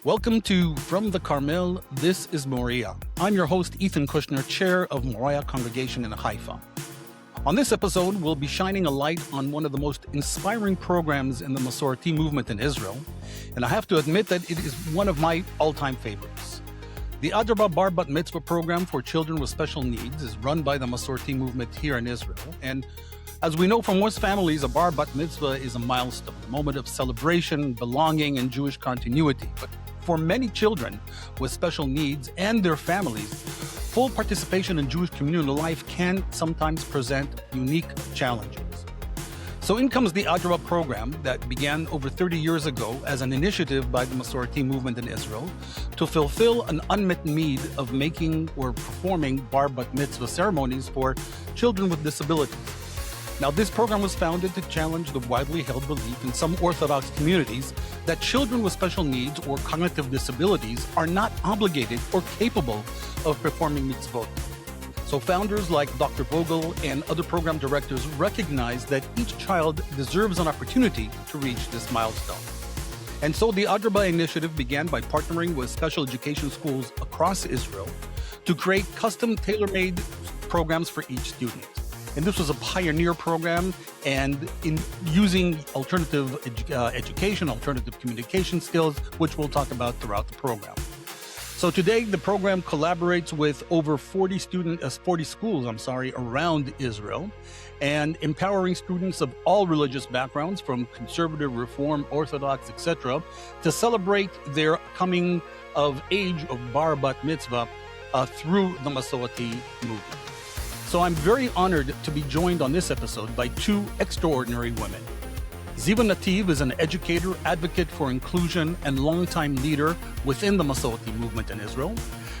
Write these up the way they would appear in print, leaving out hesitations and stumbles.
Welcome to From the Carmel. This is Moriah. I'm your host, Ethan Kushner, chair of Moriah Congregation in Haifa. On this episode, we'll be shining a light on one of the most inspiring programs in the Masorti Movement in Israel, and I have to admit that it is one of my all-time favorites. The Adraba Bar and Bat Mitzvah program for children with special needs is run by the Masorti Movement here in Israel, and as we know from most families, a Bar and Bat Mitzvah is a milestone, a moment of celebration, belonging, and Jewish continuity. But for many children with special needs and their families, full participation in Jewish communal life can sometimes present unique challenges. So in comes the Adraba Program that began over 30 years ago as an initiative by the Masorti Movement in Israel to fulfill an unmet need of making or performing Bar and Bat Mitzvah ceremonies for children with disabilities. Now, this program was founded to challenge the widely held belief in some Orthodox communities that children with special needs or cognitive disabilities are not obligated or capable of performing mitzvot. So founders like Dr. Vogel and other program directors recognize that each child deserves an opportunity to reach this milestone. And so the Adraba initiative began by partnering with special education schools across Israel to create custom tailor-made programs for each student. And this was a pioneer program, and in using alternative education, alternative communication skills, which we'll talk about throughout the program. So today, the program collaborates with over 40 schools around Israel, and empowering students of all religious backgrounds, from conservative, reform, Orthodox, etc., to celebrate their coming of age of Bar and Bat Mitzvah through the Masorti movement. So I'm very honored to be joined on this episode by two extraordinary women. Ziva Nativ is an educator, advocate for inclusion, and longtime leader within the Masorti movement in Israel.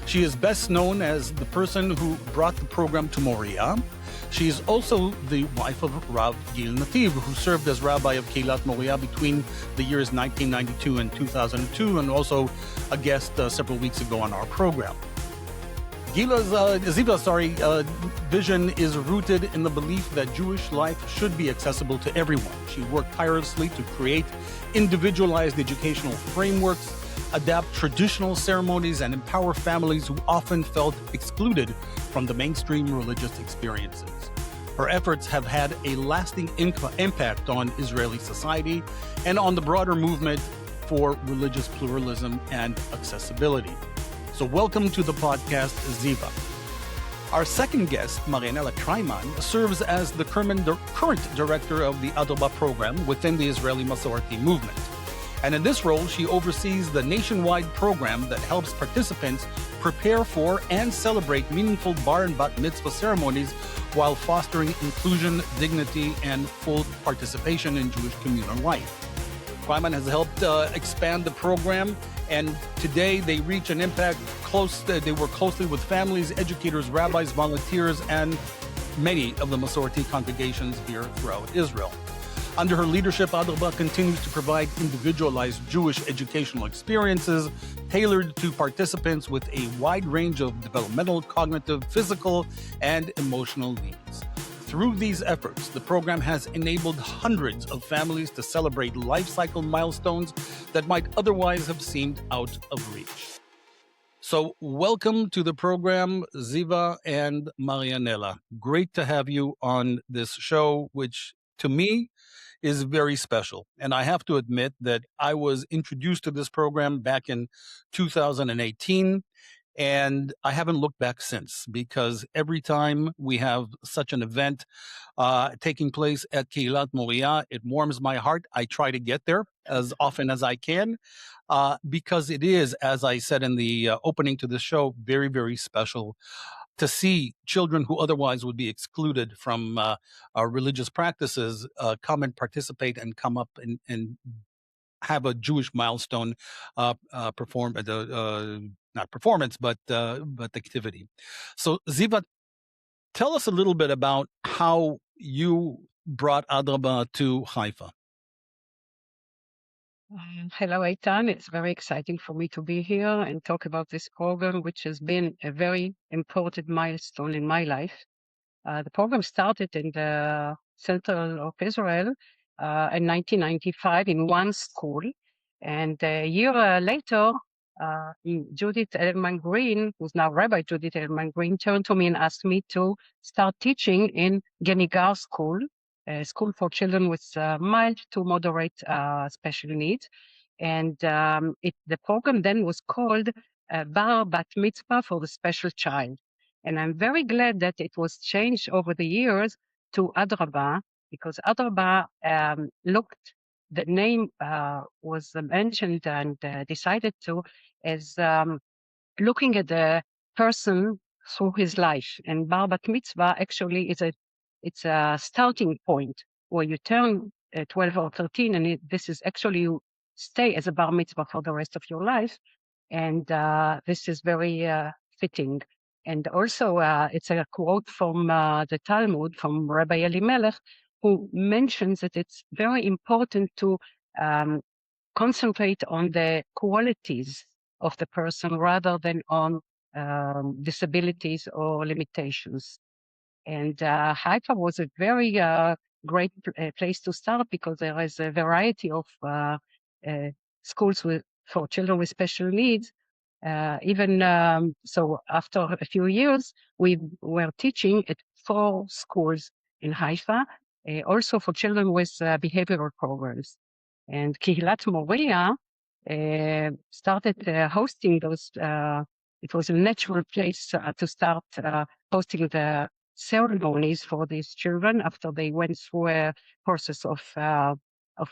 She is best known as the person who brought the program to Moriah. She is also the wife of Rav Gil Nativ, who served as rabbi of Kehilat Moriah between the years 1992 and 2002, and also a guest several weeks ago on our program. Ziva's vision is rooted in the belief that Jewish life should be accessible to everyone. She worked tirelessly to create individualized educational frameworks, adapt traditional ceremonies, and empower families who often felt excluded from the mainstream religious experiences. Her efforts have had a lasting impact on Israeli society and on the broader movement for religious pluralism and accessibility. So welcome to the podcast, Ziva. Our second guest, Marianela Kreiman, serves as the current director of the Adraba Program within the Israeli Masorti movement. And in this role, she oversees the nationwide program that helps participants prepare for and celebrate meaningful Bar and Bat Mitzvah ceremonies while fostering inclusion, dignity, and full participation in Jewish communal life. Kreiman has helped expand the program, and today they reach an impact they work closely with families, educators, rabbis, volunteers, and many of the Masorti congregations here throughout Israel. Under her leadership, Adraba continues to provide individualized Jewish educational experiences tailored to participants with a wide range of developmental, cognitive, physical, and emotional needs. Through these efforts, the program has enabled hundreds of families to celebrate life cycle milestones that might otherwise have seemed out of reach. So welcome to the program, Ziva and Marianela. Great to have you on this show, which to me is very special. And I have to admit that I was introduced to this program back in 2018. And I haven't looked back since, because every time we have such an event taking place at Kehilat Moriah, it warms my heart. I try to get there as often as I can, because it is, as I said in the opening to the show, very, very special to see children who otherwise would be excluded from our religious practices come and participate and come up and have a Jewish milestone perform not performance, but activity. So Ziva, tell us a little bit about how you brought Adraba to Haifa. Hello, Ethan. It's very exciting for me to be here and talk about this program, which has been a very important milestone in my life. The program started in the center of Israel in 1995 in one school. And a year later, Judith Edelman Green, who's now Rabbi Judith Edelman Green, turned to me and asked me to start teaching in Genigar School, a school for children with mild to moderate special needs. And the program then was called Bar Bat Mitzvah for the Special Child. And I'm very glad that it was changed over the years to Adraba, because Adraba the name was mentioned and decided to as looking at the person through his life. And Bar Bat Mitzvah actually it's a starting point where you turn 12 or 13, and this is actually you stay as a Bar Mitzvah for the rest of your life. And this is very fitting. And also, it's a quote from the Talmud from Rabbi Elimelech, who mentions that it's very important to concentrate on the qualities of the person rather than on disabilities or limitations. And Haifa was a very great place to start because there is a variety of schools for children with special needs. So after a few years, we were teaching at 4 schools in Haifa, also for children with behavioral programs. And Kehilat Moriah started hosting those. It was a natural place to start hosting the ceremonies for these children after they went through a process of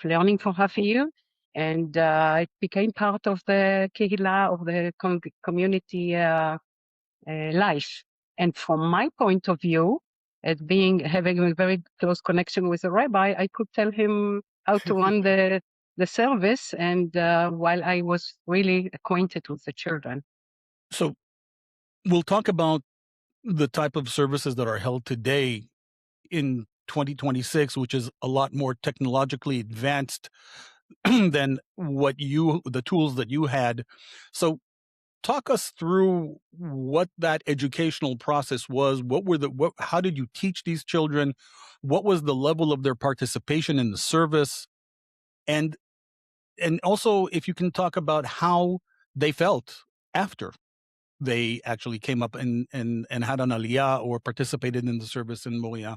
learning for half a year. And it became part of the Kehilah, of the community life. And from my point of view, as having a very close connection with the rabbi, I could tell him how to run the service, and while I was really acquainted with the children. So we'll talk about the type of services that are held today in 2026, which is a lot more technologically advanced than the tools that you had. So talk us through what that educational process was. How did you teach these children? What was the level of their participation in the service? And also, if you can talk about how they felt after they actually came up and had an aliyah or participated in the service in Moriah.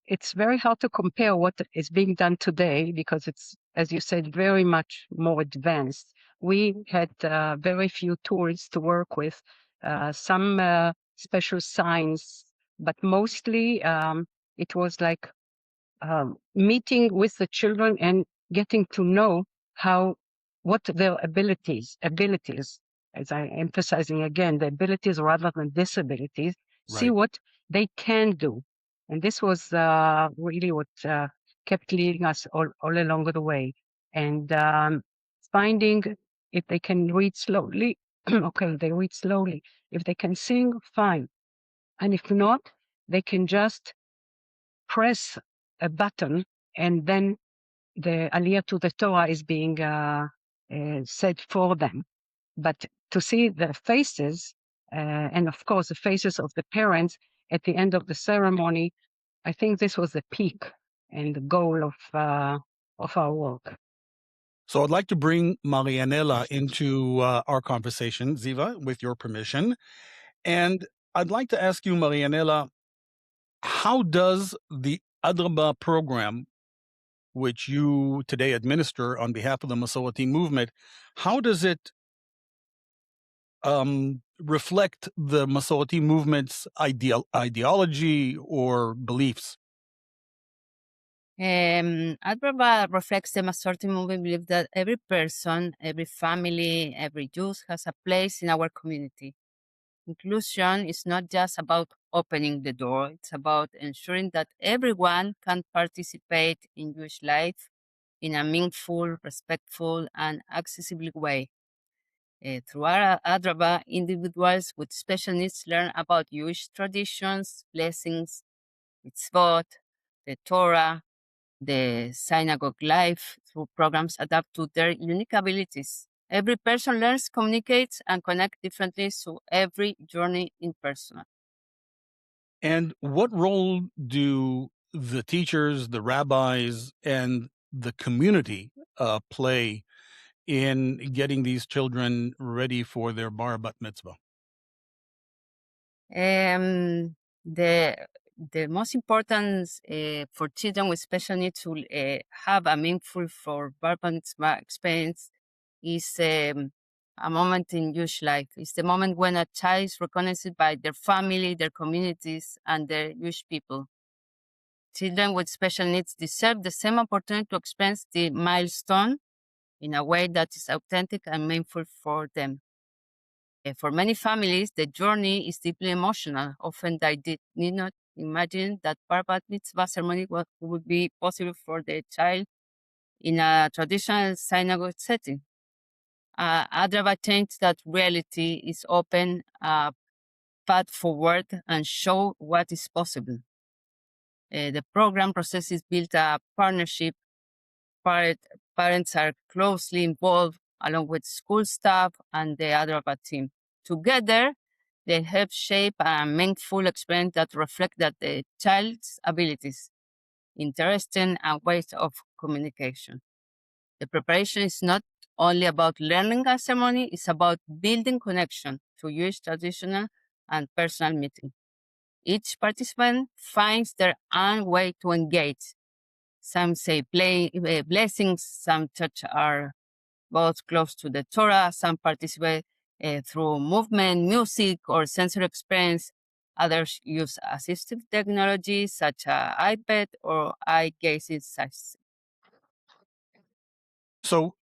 It's very hard to compare what is being done today because it's, as you said, very much more advanced. We had very few tools to work with, some special signs, but mostly it was like meeting with the children and getting to know what their abilities, as I'm emphasizing again, the abilities rather than disabilities, Right. see what they can do. And this was really what kept leading us all along the way. And finding if they can read slowly, okay, they read slowly. If they can sing, fine. And if not, they can just press a button and then the aliyah to the Torah is being said for them. But to see the faces, and of course the faces of the parents at the end of the ceremony, I think this was the peak and the goal of our work. So I'd like to bring Marianela into our conversation, Ziva, with your permission. And I'd like to ask you, Marianela, how does the Adraba program, which you today administer on behalf of the Masorti Movement, how does it reflect the Masorti Movement's ideology or beliefs? Adraba reflects the Masorti Movement belief that every person, every family, every youth has a place in our community. Inclusion is not just about opening the door, it's about ensuring that everyone can participate in Jewish life in a meaningful, respectful, and accessible way. Through Adraba, individuals with special needs learn about Jewish traditions, blessings, mitzvot, the Torah, the synagogue life through programs adapt to their unique abilities. Every person learns, communicates, and connects differently, so every journey is personal. And what role do the teachers, the rabbis, and the community play in getting these children ready for their Bar Bat Mitzvah? Um, the the most important for children with special needs to have a meaningful for Bar Mitzvah experience is a moment in Jewish life. It's the moment when a child is recognized by their family, their communities, and their Jewish people. Children with special needs deserve the same opportunity to experience the milestone in a way that is authentic and meaningful for them. For many families, the journey is deeply emotional. Often they did need not imagine that Bar Bat Mitzvah ceremony would be possible for the child in a traditional synagogue setting. Adraba changed that reality is open a path forward and show what is possible. The program process is built a partnership. Parents are closely involved along with school staff and the Adraba team. Together, they help shape a meaningful experience that reflect that the child's abilities, interests, and ways of communication. The preparation is not only about learning a ceremony, it's about building connection to Jewish traditional and personal meeting. Each participant finds their own way to engage. Some say blessings, some touch are both close to the Torah, some participate through movement, music, or sensory experience. Others use assistive technology such as iPad or eye gazing systems. So,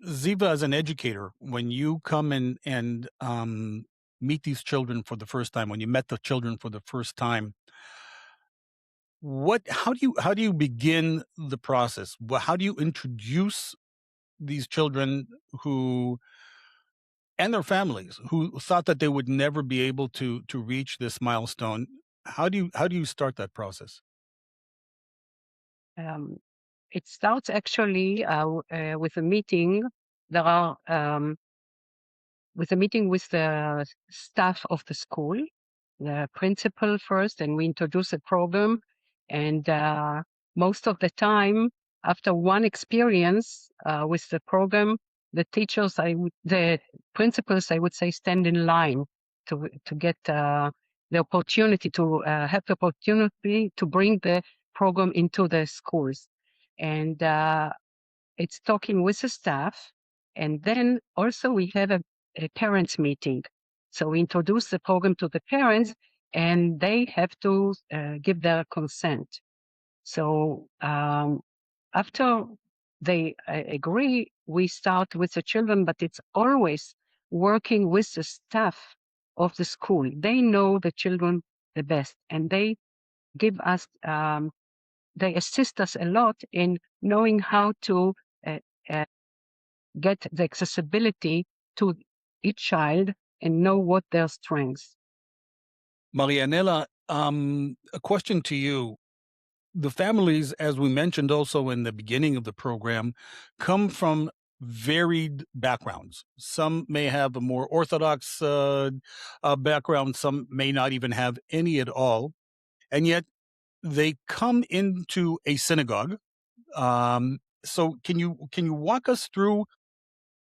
Ziva, as an educator, when you come in and meet these children for the first time, when you met the children for the first time, how do you begin the process? How do you introduce these children who and their families who thought that they would never be able to reach this milestone? How do you start that process? Um, it starts actually with a meeting. There are with a meeting with the staff of the school, the principal first, and we introduce a program. And most of the time, after one experience with the program, the teachers, the principals, I would say, stand in line to get the opportunity to have the opportunity to bring the program into the schools. And it's talking with the staff. And then also we have a parents meeting. So we introduce the program to the parents and they have to give their consent. So after they agree, we start with the children, but it's always working with the staff of the school. They know the children the best and they give us, they assist us a lot in knowing how to uh, uh, get the accessibility to each child and know what their strengths. Marianela, a question to you. The families, as we mentioned also in the beginning of the program, come from varied backgrounds. Some may have a more orthodox background, some may not even have any at all. And yet they come into a synagogue. So can you walk us through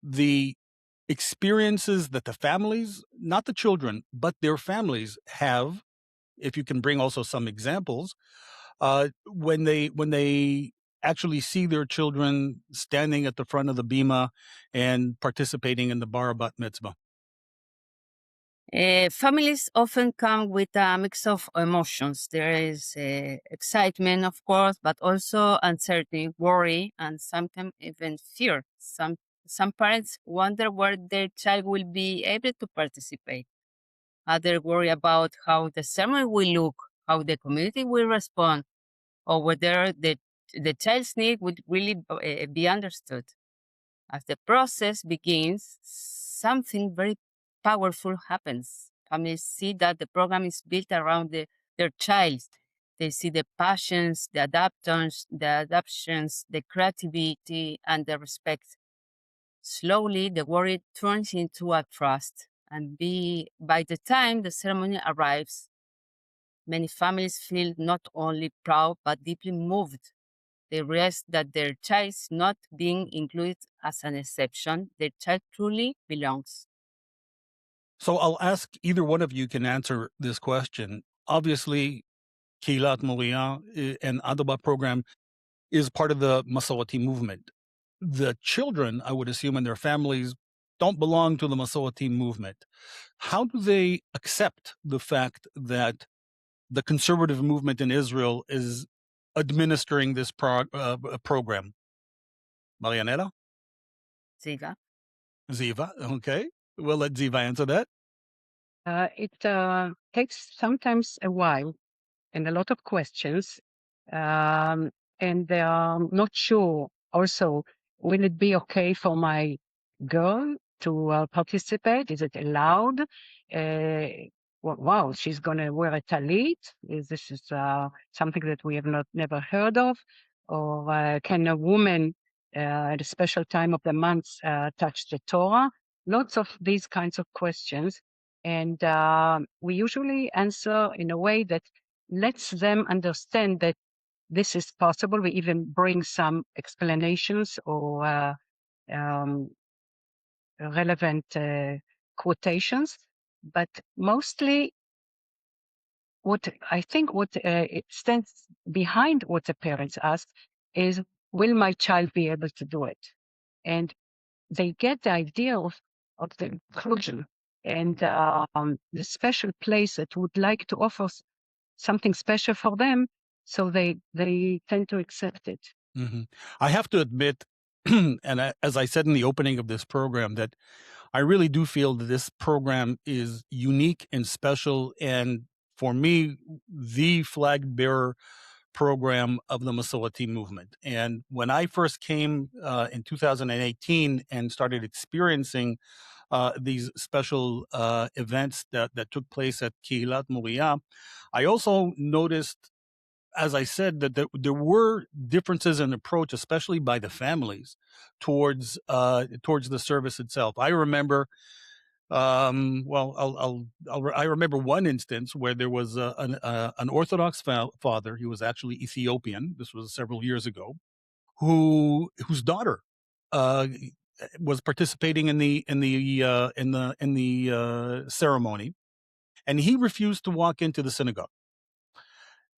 the experiences that the families, not the children, but their families have, if you can bring also some examples, when they actually see their children standing at the front of the bima and participating in the Bar Bat Mitzvah? Families often come with a mix of emotions. There is excitement, of course, but also uncertainty, worry, and sometimes even fear. Some parents wonder where their child will be able to participate. Others worry about how the ceremony will look, how the community will respond, or whether the child's need would really be understood. As the process begins, something very powerful happens. Families see that the program is built around their child. They see the passions, the adaptations, the creativity, and the respect. Slowly, the worry turns into a trust. And by the time the ceremony arrives, many families feel not only proud but deeply moved. They realize that their child is not being included as an exception. Their child truly belongs. So I'll ask either one of you can answer this question. Obviously, Kehilat Moriah and Adraba Program is part of the Masorti Movement. The children, I would assume, and their families don't belong to the Masorti Movement. How do they accept the fact that the conservative movement in Israel is administering this program? Marianela? Ziva? Ziva? Okay. We'll let Ziva answer that. It takes sometimes a while and a lot of questions. And they are not sure also, will it be okay for my girl to participate? Is it allowed? Wow, she's going to wear a talit. This is something that we have never heard of. Or can a woman at a special time of the month touch the Torah? Lots of these kinds of questions. And we usually answer in a way that lets them understand that this is possible. We even bring some explanations or relevant quotations, but mostly what it stands behind what the parents ask is, will my child be able to do it? And they get the idea of the inclusion and the special place that would like to offer something special for them, so they tend to accept it. Mm-hmm. I have to admit, as I said in the opening of this program, that I really do feel that this program is unique and special, and for me, the flag bearer program of the Masorti movement. And when I first came in 2018 and started experiencing these special events that took place at Kehilat Moriah, I also noticed, as I said, that there were differences in approach, especially by the families, towards the service itself. I remember, I remember one instance where there was an Orthodox father. He was actually Ethiopian. This was several years ago. Whose daughter was participating in the ceremony, and he refused to walk into the synagogue.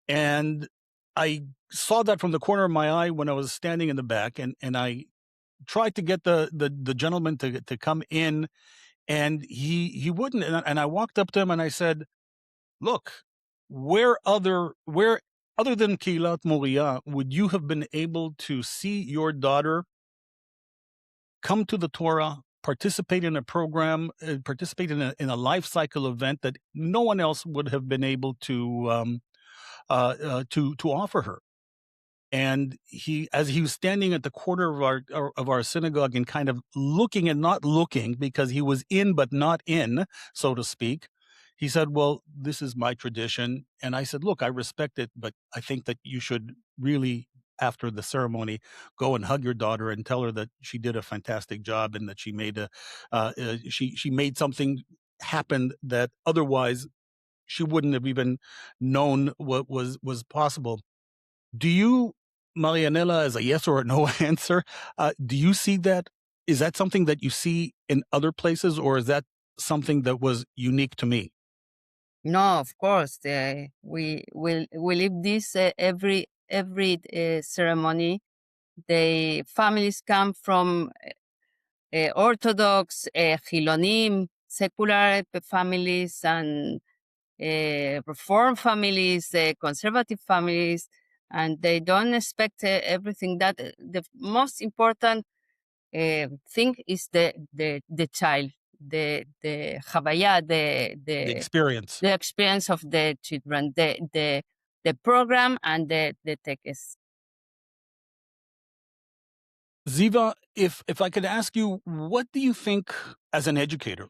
And I saw that from the corner of my eye when I was standing in the back, and I tried to get the gentleman to come in, and he wouldn't. And I walked up to him and I said, "Look, where other than Kehilat Moriah would you have been able to see your daughter come to the Torah, participate in a program, participate in a life cycle event that no one else would have been able to offer her?" And as he was standing at the corner of our synagogue and kind of looking and not looking, because he was in but not in, so to speak, he said, "Well, this is my tradition." And I said, "Look, I respect it, but I think that you should really, after the ceremony, go and hug your daughter and tell her that she did a fantastic job and that she made she made something happen that otherwise she wouldn't have even known what was possible." Do you, Marianela, as a yes or a no answer, do you see that? Is that something that you see in other places, or is that something that was unique to me? No, of course. We live this every ceremony. The families come from Orthodox, Chilonim, secular families, and Reform families, conservative families, and they don't expect everything. That the most important thing is the child, the chavaya, The experience. the experience of the children, the program and the text. Ziva, if I could ask you, what do you think, as an educator,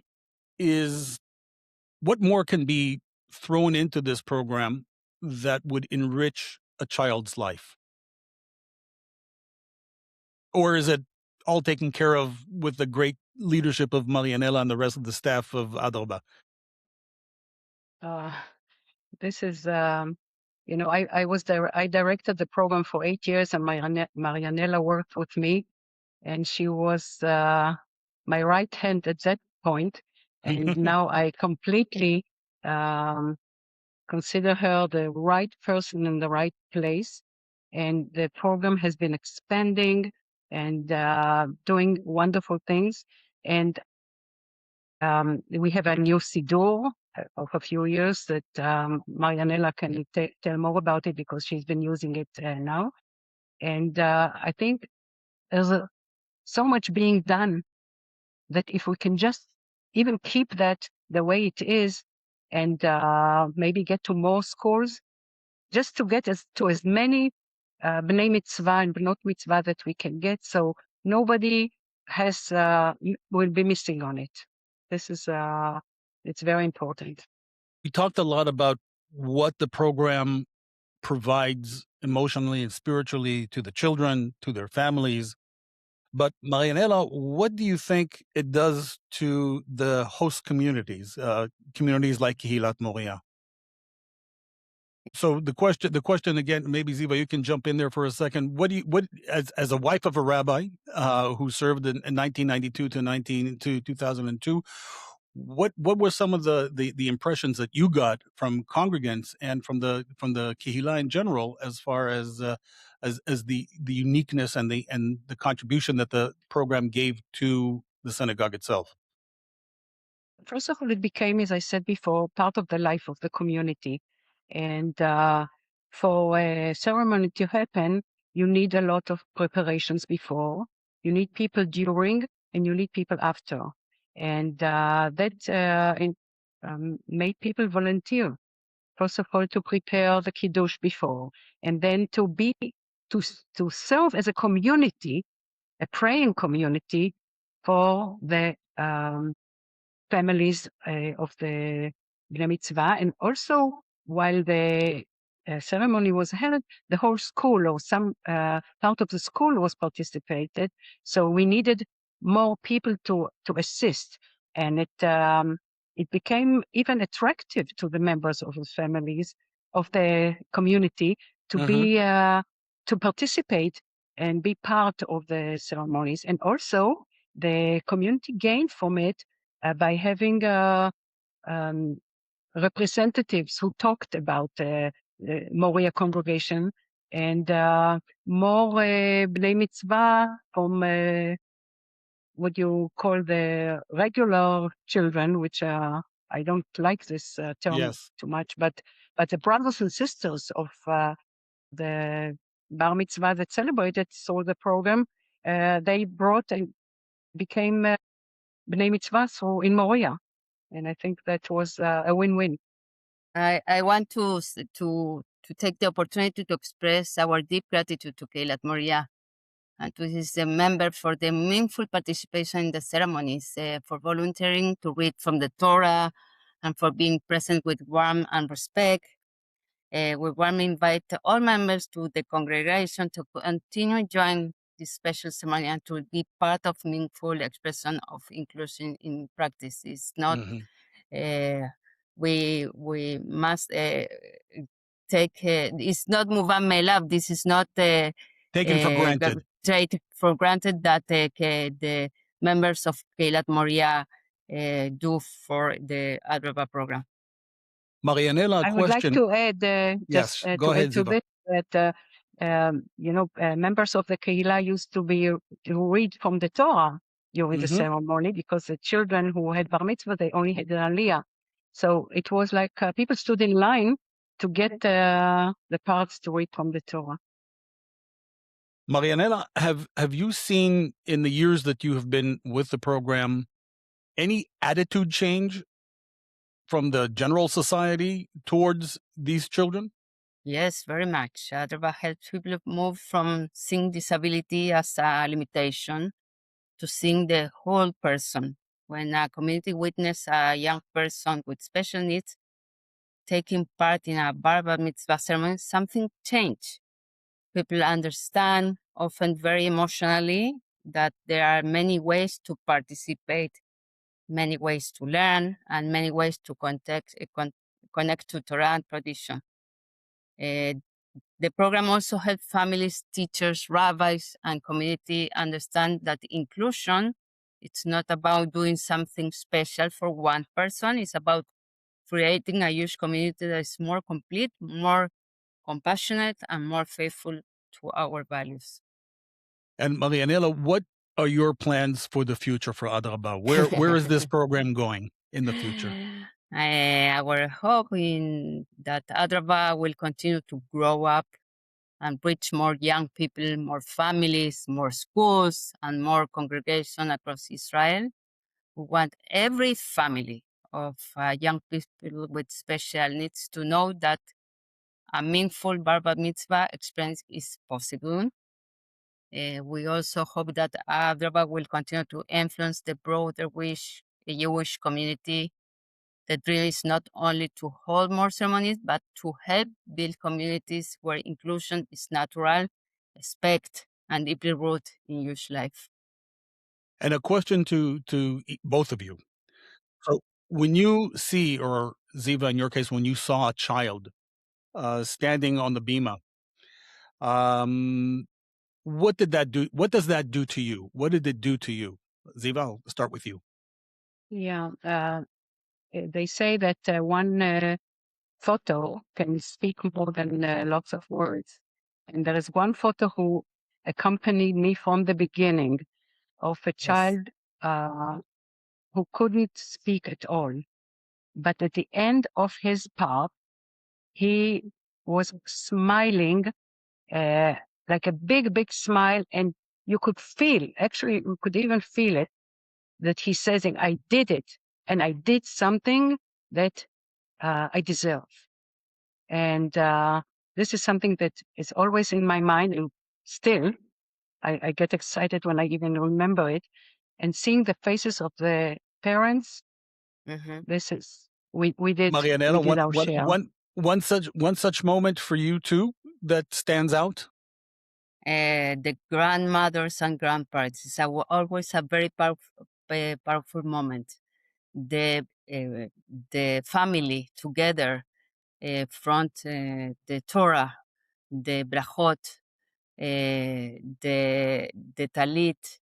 what more can be thrown into this program that would enrich a child's life? Or is it all taken care of with the great leadership of Marianela and the rest of the staff of Adraba? This is, You know, I directed the program for 8 years, and Marianela worked with me, and she was my right hand at that point. And now I completely consider her the right person in the right place. And the program has been expanding and doing wonderful things. And we have a new Siddur of a few years that Marianela can tell more about it because she's been using it now. And I think there's so much being done that if we can just even keep that the way it is and maybe get to more schools, just to get to as many Bnei Mitzvah and Bnot Mitzvah that we can get, so nobody will be missing on it. This is it's very important. We talked a lot about what the program provides emotionally and spiritually to the children, to their families. But Marianela, what do you think it does to the host communities, communities like Kehilat Moriah? So the question again, maybe Ziva, you can jump in there for a second. As a wife of a rabbi who served in 1992 to 2002, what were some of the impressions that you got from congregants and from the Kehillah in general, as far as the uniqueness and the contribution that the program gave to the synagogue itself? First of all, it became, as I said before, part of the life of the community. And for a ceremony to happen, you need a lot of preparations before. You need people during, and you need people after. And that made people volunteer. First of all, to prepare the Kiddush before, and then to serve as a community, a praying community for the families of the Bnei Mitzvah. And also, while the ceremony was held, the whole school or some part of the school was participated. So we needed more people to assist. And it became even attractive to the members of the families of the community to be to participate and be part of the ceremonies. And also, the community gained from it by having representatives who talked about the Moriah congregation and more Bnei Mitzvah from what you call the regular children, which I don't like this term too much, but the brothers and sisters of the Bar Mitzvah that celebrated through the program, they brought and became Bnei Mitzvah in Moriah. And I think that was a win-win. I want to take the opportunity to express our deep gratitude to Kehilat Moriah and to his members for the meaningful participation in the ceremonies, for volunteering to read from the Torah, and for being present with warmth and respect. We warmly invite all members to the congregation to continue enjoying this special ceremony and to be part of meaningful expression of inclusion in practice. It's not we must take it's not muvan me'elav. This is not taken for granted. Taken for granted that the members of Kehilat Moriah do for the Adraba program. Marianela, I would like to add go ahead, to this that members of the Kehillah used to read from the Torah during the ceremony, because the children who had Bar Mitzvah, they only had the Aliyah. So it was like people stood in line to get the parts to read from the Torah. Marianela, have you seen in the years that you have been with the program any attitude change from the general society towards these children? Yes, very much. Adraba helps people move from seeing disability as a limitation to seeing the whole person. When a community witnesses a young person with special needs taking part in a Bar and Bat Mitzvah ceremony, something changed. People understand, often very emotionally, that there are many ways to participate, many ways to learn, and many ways to connect to Torah and tradition. The program also helps families, teachers, rabbis, and community understand that inclusion, it's not about doing something special for one person. It's about creating a huge community that is more complete, more compassionate, and more faithful to our values. And Marianela, what are your plans for the future for Adraba? Where is this program going in the future? Our hope in that Adraba will continue to grow up and reach more young people, more families, more schools, and more congregation across Israel. We want every family of young people with special needs to know that a meaningful Bar Bat Mitzvah experience is possible. We also hope that Adraba will continue to influence the broader Jewish community. The dream is not only to hold more ceremonies, but to help build communities where inclusion is natural, respect, and deeply rooted in Jewish life. And a question to both of you. So when you see, or Ziva, in your case, when you saw a child standing on the bima, what did that do? What does that do to you? What did it do to you? Ziva, I'll start with you. Yeah, they say that one photo can speak more than lots of words. And there is one photo who accompanied me from the beginning of a Yes. child who couldn't speak at all. But at the end of his part, he was smiling like a big, big smile. And you could feel, actually, you could even feel it, that he's saying, I did it. And I did something that I deserve. And this is something that is always in my mind. And still, I get excited when I even remember it. And seeing the faces of the parents, this is, we did Marianela, our share. one such moment for you too that stands out. The grandmothers and grandparents is always a very powerful moment. The family together front the Torah, the brachot, the talit,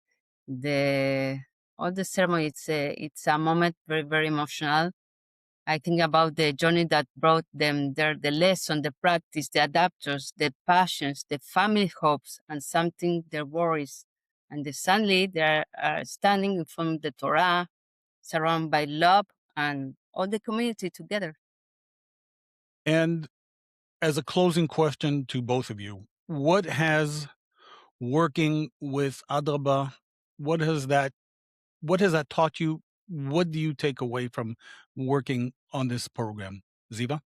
the all the ceremony. It's a moment very, very emotional. I think about the journey that brought them there, the lesson, the practice, the adapters, the passions, the family hopes, and something their worries. And then suddenly they are standing in front of the Torah, surrounded by love and all the community together. And as a closing question to both of you, what has working with Adraba, what has that taught you? What do you take away from working on this program? Ziva?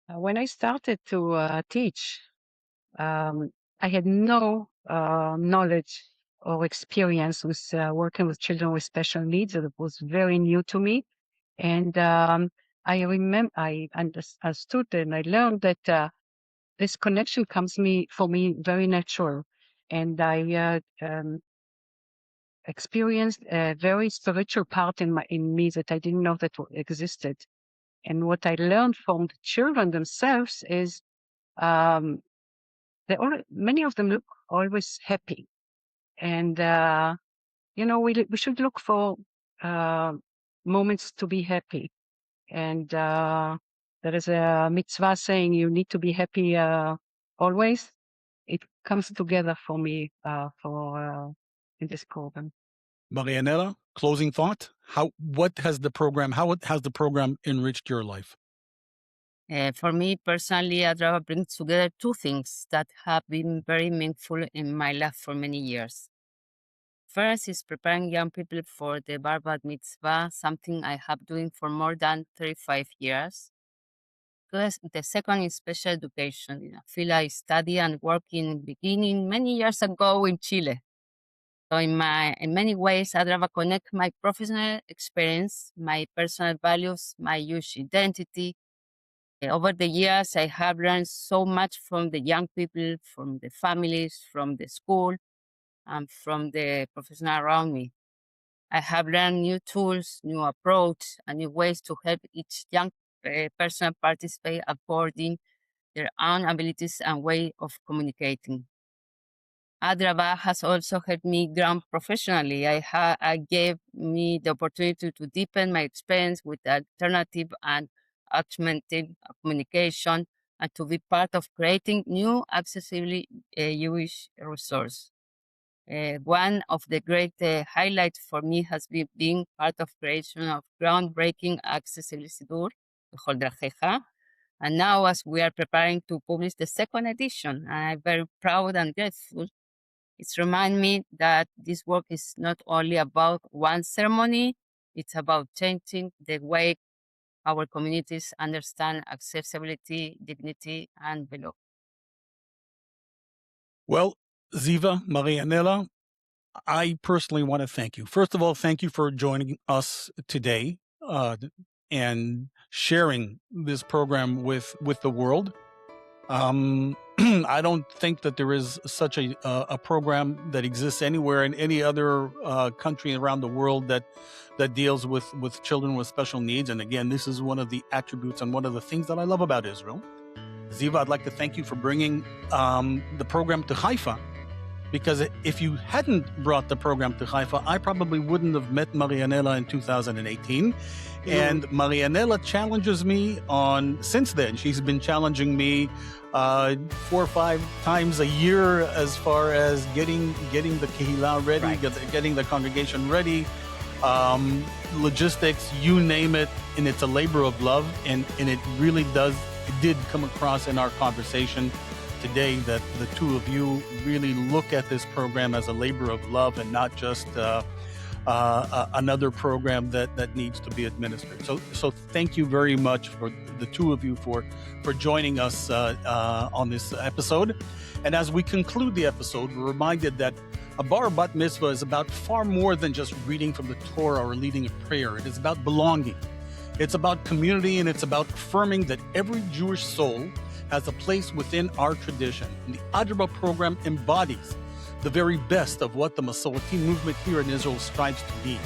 When I started to teach, I had no knowledge or experience with working with children with special needs. It was very new to me. And I remember, I understood and I learned that this connection comes for me very natural. And I experienced a very spiritual part in me that I didn't know that existed. And what I learned from the children themselves is many of them look always happy. And, we should look for moments to be happy. And there is a mitzvah saying you need to be happy always. It comes together for me in this program. Marianela, closing thought? How has the program enriched your life? For me personally, Adraba brings together two things that have been very meaningful in my life for many years. First is preparing young people for the Bar Bat Mitzvah, something I have doing for more than 35 years. Plus, the second is special education, in a field I study and work in beginning many years ago in Chile. So in many ways, Adraba connect my professional experience, my personal values, my Jewish identity. Over the years, I have learned so much from the young people, from the families, from the school, and from the professionals around me. I have learned new tools, new approach, and new ways to help each young person participate according their own abilities and way of communicating. Adraba has also helped me grow professionally. I gave me the opportunity to deepen my experience with alternative and augmented communication and to be part of creating new accessibly Jewish resource. One of the great highlights for me has been being part of creation of groundbreaking Accessibility Sidur, B'chol Drachecha. And now as we are preparing to publish the second edition, I'm very proud and grateful. It's remind me that this work is not only about one ceremony, it's about changing the way our communities understand accessibility, dignity, and belonging. Well, Ziva, Marianela, I personally want to thank you. First of all, thank you for joining us today and sharing this program with the world. I don't think that there is such a program that exists anywhere in any other country around the world that deals with children with special needs. And again, this is one of the attributes and one of the things that I love about Israel. Ziva, I'd like to thank you for bringing the program to Haifa, because if you hadn't brought the program to Haifa, I probably wouldn't have met Marianela in 2018. And Marianela challenges me since then. She's been challenging me 4 or 5 times a year as far as getting the Kehilah ready, right, getting the congregation ready, logistics, you name it. And it's a labor of love. And it really did come across in our conversation today that the two of you really look at this program as a labor of love and not just another program that needs to be administered. So thank you very much for the two of you for joining us on this episode. And as we conclude the episode, we're reminded that a Bar and Bat Mitzvah is about far more than just reading from the Torah or leading a prayer. It is about belonging. It's about community, and it's about affirming that every Jewish soul has a place within our tradition. And the Adraba Program embodies the very best of what the Masorti movement here in Israel strives to be.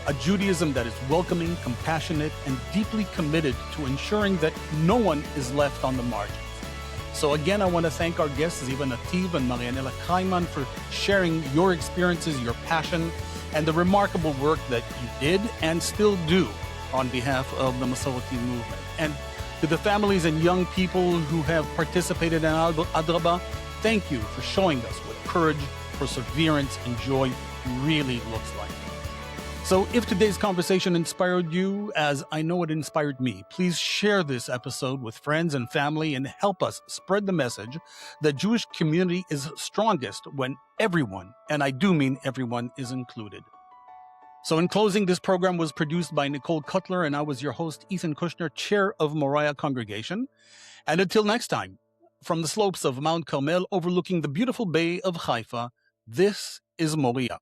A Judaism that is welcoming, compassionate, and deeply committed to ensuring that no one is left on the margins. So again, I want to thank our guests, Ziva Nativ and Marianela Kreiman, for sharing your experiences, your passion, and the remarkable work that you did and still do on behalf of the Masorti movement. And to the families and young people who have participated in Adraba, thank you for showing us what courage, perseverance, and joy really looks like. So if today's conversation inspired you, as I know it inspired me, please share this episode with friends and family and help us spread the message that Jewish community is strongest when everyone, and I do mean everyone, is included. So in closing, this program was produced by Nicole Cutler, and I was your host, Ethan Kushner, chair of Moriah Congregation. And until next time, from the slopes of Mount Carmel overlooking the beautiful bay of Haifa, this is Moriah.